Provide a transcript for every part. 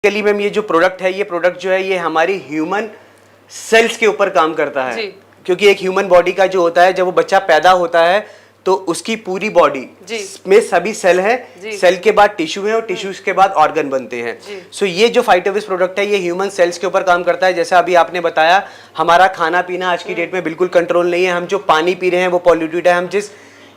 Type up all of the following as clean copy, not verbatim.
Basically ma'am ये जो product है, ये प्रोडक्ट जो है ये हमारी ह्यूमन सेल्स के ऊपर काम करता है। क्योंकि एक ह्यूमन बॉडी का जो होता है, जब वो बच्चा पैदा होता है तो उसकी पूरी बॉडी में सभी सेल है, सेल के बाद टिश्यू है और टिश्यूज के बाद ऑर्गन बनते हैं। सो ये जो फाइटोविस प्रोडक्ट है ये ह्यूमन सेल्स के ऊपर काम करता है। जैसा अभी आपने बताया, हमारा खाना पीना आज की डेट में बिल्कुल कंट्रोल नहीं है। हम जो पानी पी रहे हैं वो पॉल्यूटेड है, हम जिस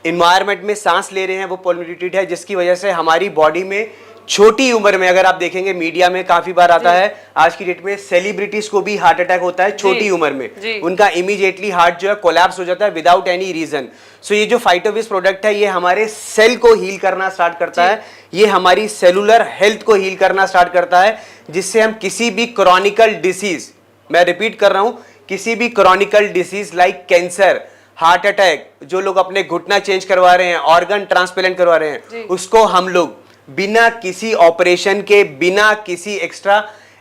इन्वायरमेंट में सांस ले रहे हैं वो पॉल्यूटेड है, जिसकी वजह से हमारी बॉडी में छोटी उम्र में, अगर आप देखेंगे मीडिया में काफी बार आता है आज की डेट में, सेलिब्रिटीज को भी हार्ट अटैक होता है छोटी उम्र में। उनका इमीडिएटली हार्ट जो है कोलैप्स हो जाता है विदाउट एनी रीजन। सो ये जो फाइटोविस प्रोडक्ट है ये हमारे सेल को हील करना स्टार्ट करता है, ये हमारी सेलुलर हेल्थ को हील करना स्टार्ट करता है, जिससे हम किसी भी क्रॉनिकल डिसीज, मैं रिपीट कर रहा हूं, किसी भी Chronicle disease like cancer, heart attack, जो लोग अपने घुटना चेंज करवा रहे हैं, ऑर्गन ट्रांसप्लांट करवा रहे हैं, उसको हम लोग बिना किसी ऑपरेशन के, बिना किसी एक्स्ट्रा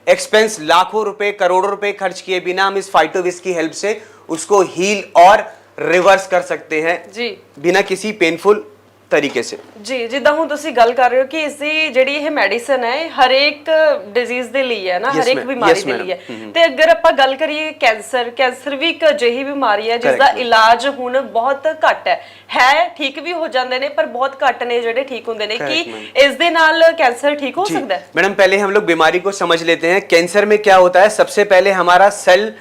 एक्सपेंस, लाखों रुपए करोड़ों रुपए खर्च किए बिना, हम इस फाइटोविस की हेल्प से उसको हील और रिवर्स कर सकते हैं जी, बिना किसी पेनफुल तरीके से। जी, जिद्दां हुण तुसीं गल कर रहे हो कि इसदी जिहड़ी ये मेडिसिन है हर एक डिजीज दे ਲਈ है ना, हर एक बीमारी दे ਲਈ है। ते अगर ਆਪਾਂ ਗੱਲ ਕਰੀਏ कैंसर भी एक ਅਜਿਹੀ बीमारी है जिसका इलाज हुण बहुत घट है ठीक भी हो जाते हैं पर बहुत घट ने जिहड़े ठीक होंदे ने। कि इस दे नाल कैंसर ठीक हो सकता है? मैडम पहले हम लोग बीमारी को समझ लेते हैं। कैंसर में क्या होता है, सबसे पहले हमारा सेल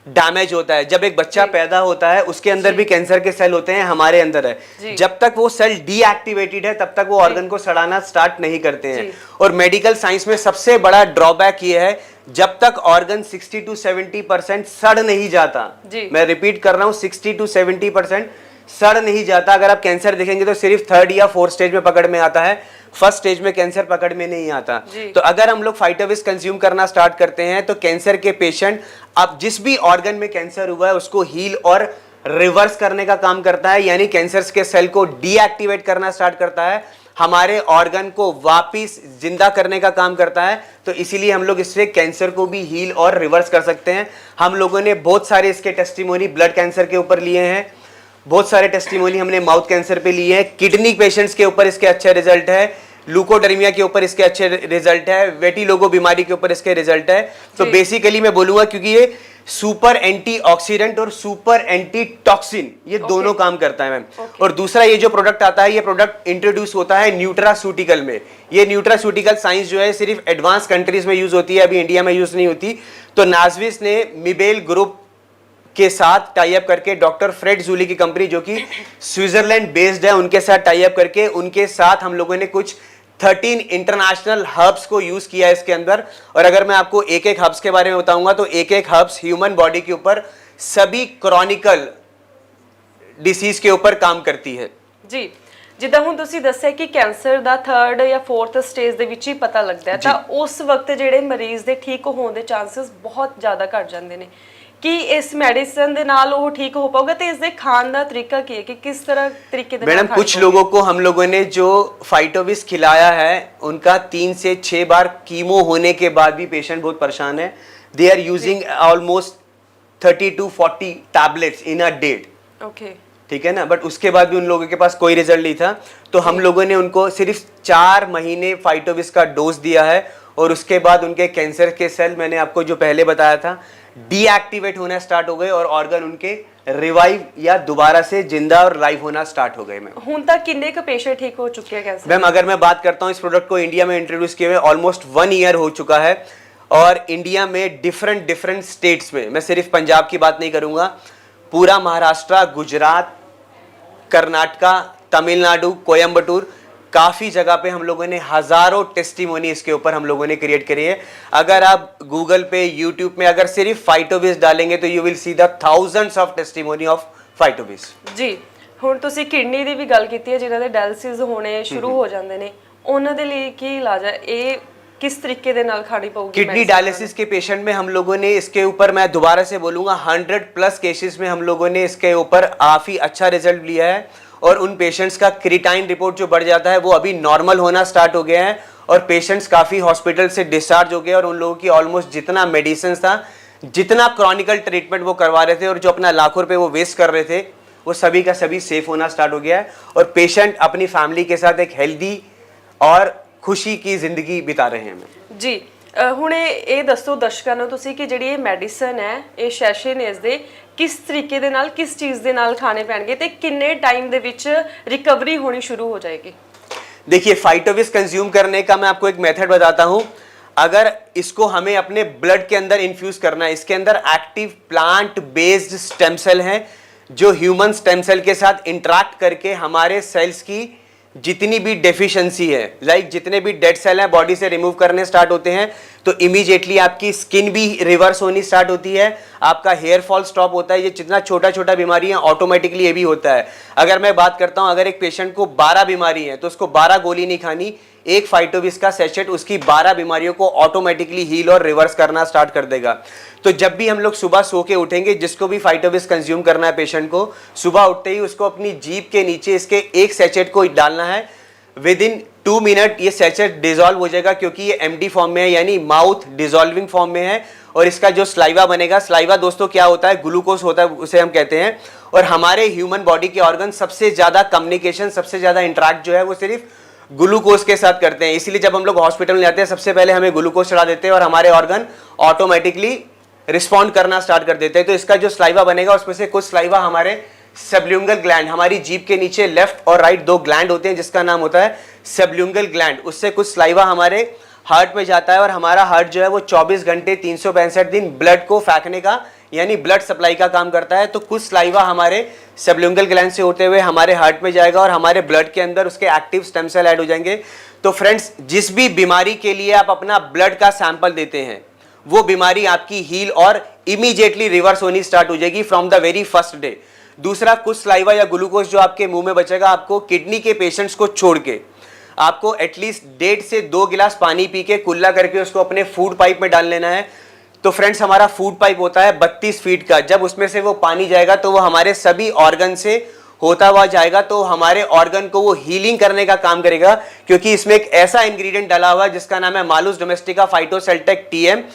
डैमेज होता है। जब एक बच्चा पैदा होता है उसके अंदर भी कैंसर के सेल होते हैं, हमारे अंदर है। जब तक वो सेल डीएक्टिवेटेड है तब तक वो ऑर्गन को सड़ाना स्टार्ट नहीं करते हैं। और मेडिकल साइंस में सबसे बड़ा ड्रॉबैक ये है, जब तक ऑर्गन 60 to 70% सड़ नहीं जाता, मैं रिपीट कर रहा हूं, 60 to 70% सड़ नहीं जाता। अगर आप कैंसर देखेंगे तो सिर्फ 3rd या 4th स्टेज में पकड़ में आता है, 1st स्टेज में कैंसर पकड़ में नहीं आता। तो अगर हम लोग फाइटोविस कंज्यूम करना स्टार्ट करते हैं तो कैंसर के पेशेंट, अब जिस भी ऑर्गन में कैंसर हुआ है उसको हील और रिवर्स करने का काम करता है, यानी कैंसर के सेल को डीएक्टिवेट करना स्टार्ट करता है, हमारे ऑर्गन को वापिस जिंदा करने का काम करता है। तो इसीलिए हम लोग इससे कैंसर को भी हील और रिवर्स कर सकते हैं। हम लोगों ने बहुत सारे इसके टेस्टिमोनी ब्लड कैंसर के ऊपर लिए हैं, बहुत सारे टेस्टिमोनी हमने माउथ कैंसर पे लिए हैं, किडनी पेशेंट्स के ऊपर इसके अच्छे रिजल्ट है, लुकोडर्मिया के ऊपर इसके अच्छे रिजल्ट है, वेटिलोगो बीमारी के ऊपर इसके रिजल्ट है। तो बेसिकली मैं बोलूंगा क्योंकि ये सुपर एंटीऑक्सीडेंट और सुपर एंटी टॉक्सिन ये दोनों काम करता है मैम। और दूसरा ये जो प्रोडक्ट आता है, ये प्रोडक्ट इंट्रोड्यूस होता है न्यूट्रास्यूटिकल में। ये न्यूट्रास्यूटिकल साइंस जो है सिर्फ एडवांस कंट्रीज में यूज होती है, अभी इंडिया में यूज नहीं होती। तो नाजविस ने मिबेल ग्रुप के साथ टाई अप करके, डॉक्टर फ्रेड जूली की कंपनी जो कि स्विट्जरलैंड बेस्ड है, उनके साथ टाई अप करके, उनके साथ हम लोगों ने कुछ 13 इंटरनेशनल हर्ब्स को यूज किया है इसके अंदर। और अगर मैं आपको एक एक हर्ब्स के बारे में बताऊंगा तो एक एक हर्ब्स ह्यूमन बॉडी के ऊपर सभी क्रॉनिकल डिसीज के ऊपर काम करती है जी। जिद्दां हुण तुसीं दस्सिया कि कैंसर दा 3rd या 4th स्टेज दे विच ही पता लगदा है, तां उस वक्त जिहड़े मरीज दे ठीक होण दे चांसेस बहुत ज़्यादा घट जांदे ने। कि इस मेडिसिन दे नाल वो ठीक हो पाऊगा? तो इसके खान का तरीका क्या है कि किस तरह तरीके से? मैडम कुछ लोगों को हम लोगों ने जो फाइटोविस खिलाया है उनका 3 से 6 बार कीमो होने के बाद भी पेशेंट बहुत परेशान है। They are using almost 30 to 40 tablets in a day. Okay, ठीक है ना, बट उसके बाद भी उन लोगों के पास कोई रिजल्ट नहीं था। तो हम लोगों ने उनको सिर्फ 4 महीने फाइटोविस का डोज दिया है और उसके बाद उनके कैंसर के सेल, मैंने आपको जो पहले बताया था, डीएक्टिवेट होना स्टार्ट हो गए और ऑर्गन उनके रिवाइव या दोबारा से जिंदा और लाइव होना स्टार्ट हो गए। मैम हुण तक कितने का पेशेंट ठीक हो चुके हैं कैंसर? मैम अगर मैं बात करता हूं, इस प्रोडक्ट को इंडिया में इंट्रोड्यूस किए हुए ऑलमोस्ट 1 ईयर हो चुका है और इंडिया में डिफरेंट स्टेट्स में, मैं सिर्फ पंजाब की बात नहीं करूंगा, पूरा महाराष्ट्र, गुजरात, कर्नाटका, तमिलनाडु, कोयम्बटूर, काफी जगह पे हम लोगों ने हजारों टेस्टिमोनी इसके ऊपर हम लोगों ने क्रिएट करी है। अगर आप गूगल पे, यूट्यूब में अगर सिर्फ फाइटोविस डालेंगे तो you will see the thousands of testimony of फाइटोविस जी। हुण तुसीं किडनी दी भी गल कीती है, जिन्हां दे डायलिसिस होने शुरू हो जांदे ने, उन्हां दे लई की इलाज है? ये किस तरीके दे नाल खानी पऊगी? किडनी डायलिसिस के पेशेंट में हम लोगों ने इसके ऊपर, मैं दोबारा से बोलूंगा, 100+ केसेस में हम लोगों ने इसके ऊपर काफी अच्छा रिजल्ट लिया है। और उन पेशेंट्स का क्रिटाइन रिपोर्ट जो बढ़ जाता है वो अभी नॉर्मल होना स्टार्ट हो गया है और पेशेंट्स काफी हॉस्पिटल से डिस्चार्ज हो गए और उन लोगों की ऑलमोस्ट जितना मेडिसिन था, जितना क्रॉनिकल ट्रीटमेंट वो करवा रहे थे और जो अपना लाखों रुपए वो वेस्ट कर रहे थे, वो सभी का सभी सेफ होना स्टार्ट हो गया है और पेशेंट अपनी फैमिली के साथ एक हेल्दी और खुशी की जिंदगी बिता रहे हैं। जी, ਹੁਣ ਇਹ ਦੱਸੋ ਦਰਸ਼ਕਾਂ ਨੂੰ ਤੁਸੀਂ ਕਿ ਜਿਹੜੀ ਇਹ ਮੈਡੀਸਨ ਹੈ ਇਹ ਸ਼ੈਸ਼ੇਨੇਜ਼ ਦੇ ਕਿਸ ਤਰੀਕੇ ਦੇ ਨਾਲ ਕਿਸ ਚੀਜ਼ ਦੇ ਨਾਲ ਖਾਣੇ ਪੈਣਗੇ ਤੇ ਕਿੰਨੇ टाइम ਦੇ ਵਿੱਚ रिकवरी होनी शुरू हो जाएगी? देखिए, फाइटोविस कंज्यूम करने का मैं आपको एक मेथड बताता हूं। अगर इसको हमें अपने ब्लड के अंदर इन्फ्यूज करना है, इसके अंदर active plant based stem cell हैं जो ह्यूमन स्टेम सेल के साथ इंटरेक्ट करके हमारे सेल्स की जितनी भी डेफिशिएंसी है, लाइक जितने भी डेड सेल हैं बॉडी से रिमूव करने स्टार्ट होते हैं, तो इमीडिएटली आपकी स्किन भी रिवर्स होनी स्टार्ट होती है, आपका हेयर फॉल स्टॉप होता है। ये जितना छोटा छोटा बीमारी है ऑटोमेटिकली ये भी होता है। अगर मैं बात करता हूं, अगर एक पेशेंट को 12 बीमारी है तो उसको 12 गोली नहीं खानी, एक फाइटोविस का सेचेट उसकी 12 बीमारियों को ऑटोमेटिकली हील और रिवर्स करना स्टार्ट कर देगा। तो जब भी हम लोग सुबह सो के उठेंगे, जिसको भी फाइटोविस कंज्यूम करना है पेशेंट को, सुबह उठते ही उसको अपनी जीभ के नीचे इसके एक सेचेट को डालना है। विद इन 2 मिनट ये सेचेट डिजोल्व हो जाएगा, क्योंकि ये एमडी फॉर्म में है, यानी माउथ डिजोल्विंग फॉर्म में है। और इसका जो स्लाइवा बनेगा, स्लाइवा दोस्तों क्या होता है, ग्लूकोज होता है, उसे हम कहते हैं। और हमारे ह्यूमन बॉडी के ऑर्गन सबसे ज्यादा कम्युनिकेशन, सबसे ज्यादा इंटरेक्ट जो है वो सिर्फ ग्लूकोज के साथ करते हैं। इसीलिए जब हम लोग हॉस्पिटल में जाते हैं सबसे पहले हमें ग्लूकोज चढ़ा देते हैं और हमारे ऑर्गन ऑटोमेटिकली रिस्पॉन्ड करना स्टार्ट कर देते हैं। तो इसका जो स्लाइवा बनेगा उसमें से कुछ स्लाइवा हमारे सबल्यूंगल ग्लैंड, हमारी जीभ के नीचे लेफ्ट और राइट 2 ग्लैंड होते हैं जिसका नाम होता है सबल्यूंगल ग्लैंड, उससे कुछ स्लाइवा हमारे हार्ट में जाता है। और हमारा हार्ट जो है वो 24 घंटे 365 दिन ब्लड को फेंकने का, यानी ब्लड सप्लाई का काम करता है। तो कुछ स्लाइवा हमारे सबल्यूंगल ग्लैंड से होते हुए हमारे हार्ट में जाएगा और हमारे ब्लड के अंदर उसके एक्टिव स्टेम सेल ऐड हो जाएंगे। तो फ्रेंड्स, जिस भी बीमारी के लिए आप अपना ब्लड का सैंपल देते हैं वो बीमारी आपकी हील और इमीडिएटली रिवर्स होनी स्टार्ट हो जाएगी from the very first day. दूसरा, कुछ स्लाइवा या ग्लूकोज जो आपके मुंह में बचेगा, आपको किडनी के पेशेंट्स को छोड़ के आपको एटलीस्ट 1.5 से 2 गिलास पानी पी के कुल्ला करके उसको अपने फूड पाइप में डाल लेना है। तो फ्रेंड्स, हमारा फूड पाइप होता है 32 फीट का। जब उसमें से वो पानी जाएगा तो वो हमारे सभी ऑर्गन से होता हुआ जाएगा, तो हमारे ऑर्गन को वो हीलिंग करने का काम करेगा, क्योंकि इसमें एक ऐसा इंग्रेडिएंट डाला हुआ है जिसका नाम है मालुस डोमेस्टिका फाइटोसेल्टेक TM।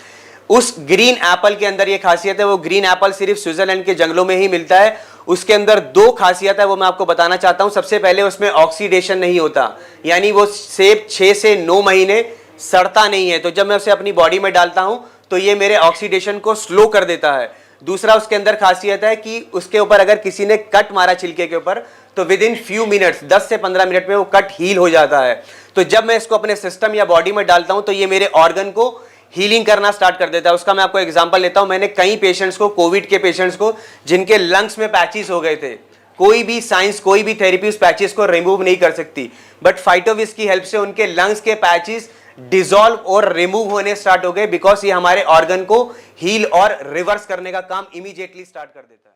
उस ग्रीन एप्पल के अंदर ये खासियत है, वो ग्रीन एप्पल सिर्फ स्विट्जरलैंड के जंगलों में ही मिलता है। उसके अंदर 2 खासियत है, वो मैं आपको बताना चाहता हूं। सबसे पहले उसमें ऑक्सीडेशन नहीं होता, यानी वो सेब 6 से 9 महीने सड़ता नहीं है। तो जब मैं उसे अपनी बॉडी में डालता हूं तो ये मेरे ऑक्सीडेशन को स्लो कर देता है। दूसरा, उसके अंदर खासियत है कि उसके ऊपर अगर किसी ने कट मारा छिलके के ऊपर, तो विद इन फ्यू मिनट्स, 10 से 15 मिनट में वो कट हील हो जाता है। तो जब मैं इसको अपने सिस्टम या बॉडी में डालता हूं तो ये मेरे ऑर्गन को हीलिंग करना स्टार्ट कर देता है। उसका मैं आपको एग्जांपल लेता हूं। मैंने कई पेशेंट्स को, कोविड के पेशेंट्स को, जिनके लंग्स में पैचेस हो गए थे, कोई भी साइंस, कोई भी थेरेपी उस पैचेस को रिमूव नहीं कर सकती, बट फाइटोविस की हेल्प से उनके लंग्स के पैचेस डिसॉल्व और रिमूव होने स्टार्ट हो गए, बिकॉज ये हमारे ऑर्गन को हील और रिवर्स करने का काम इमीडिएटली स्टार्ट कर देता है।